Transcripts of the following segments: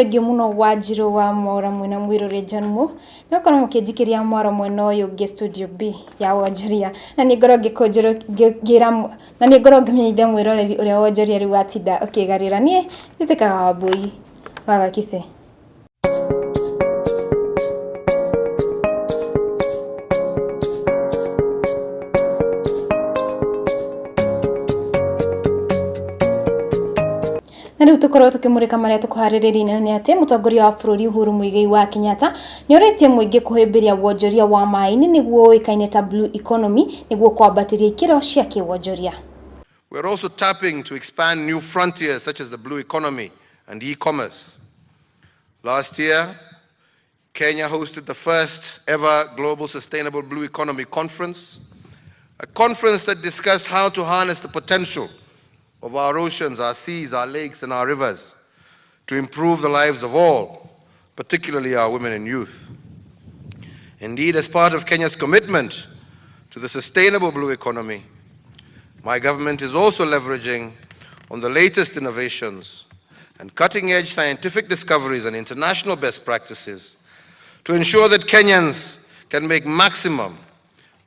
thengio muno Wanjiru wa Mwaura mwena mwirore John Mo nokona mukijikiria Mwaura mwena uyu nge studio B ya Wonjoria na ni ngoro ngikonjero ngira na ni ngoro ngimenya mwiroreri uria Wonjoria ri watinda ukigarira nie nditikaga Wambui waga kibe. Nari utukoro tukimurika maria tukuhaririria ni ati mutongoria wa bururi Uhuru Muigai wa Kenyatta ni oretie muingi kuhimbiria wonjoria wa mai-ini niguo uikaine ta blue economy niguo kwambatiria ikiro cia kiwonjoria. We are also tapping to expand new frontiers such as the blue economy and e-commerce. Last year, Kenya hosted the first ever Global Sustainable Blue Economy Conference, a conference that discussed how to harness the potential of our oceans, our seas, our lakes, and our rivers to improve the lives of all, particularly our women and youth. Indeed, as part of Kenya's commitment to the sustainable blue economy, my government is also leveraging on the latest innovations and cutting-edge scientific discoveries and international best practices to ensure that Kenyans can make maximum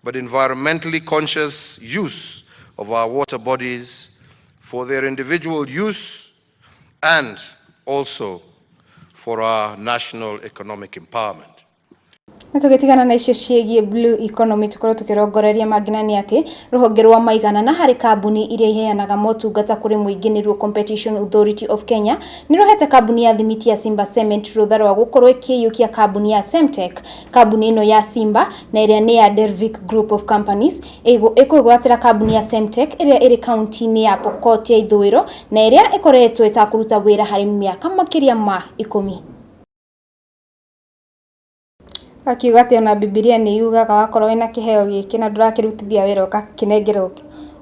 but environmentally conscious use of our water bodies for their individual use and also for our national economic empowerment. Tugitigana na icio ciegie blue economy tukoro tukirongoreria magina ni ati ruhonge rwa maigana na hari kambuni iria iheanaga motungata kuri muingi ni ruo Competition Authority of Kenya ni rohete kambuni ya thimiti ya Simba Cement rutha rwa gukorwo ikiyukia kambuni ya Semtech. Kambuni ino ya Simba na iria ni ya Dervic Group of Companies ikuigwatira kambuni ya Semtech iria iri kaunti-ini ya Pokot ya Ithũĩro na iria ikoretwo itakuruta wira hari miaka makiria ma 10. Akiuga ati ona Bibilia ni yugaga wakorwo wina kiheo giki na ndurakirutithia wira ukakinengerwo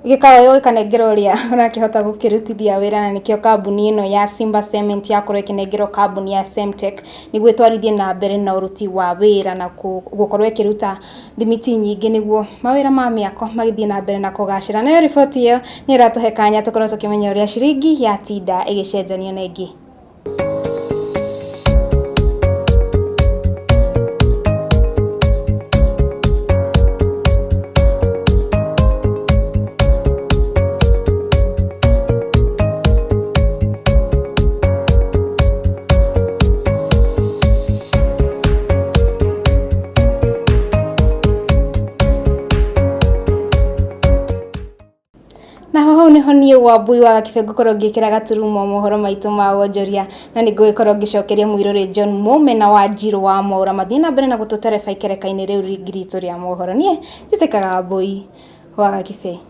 gikawa gikanengerwo ria urakihota gukirutithia wira na nikio kambuni ino ya Simba Cement yakorwo ikinengerwo kambuni ya Semtech niguo itwarithie na mbere na uruti wa wira na gukorwo ikiruta thimiti nyingi niguo mawira ma miako magithie na mbere na kugacira. Nayo riboti iyo ni iratuhe kanya tukorwo tukimenya uria ciringi ya tinda igicenjanio na ingi. Na ho niho nie Wambui waga kibe ngukorwo ngikira gaturumo mohoro maitu ma wonjoria na ni ngugikorwo ngicokeria mwirore John Mo mena Wanjiru wa Mwaura mathina mbere na gututereba ikereka-ini riu ringiritu ria mohoro nie nditikaga Wambui waga kibe.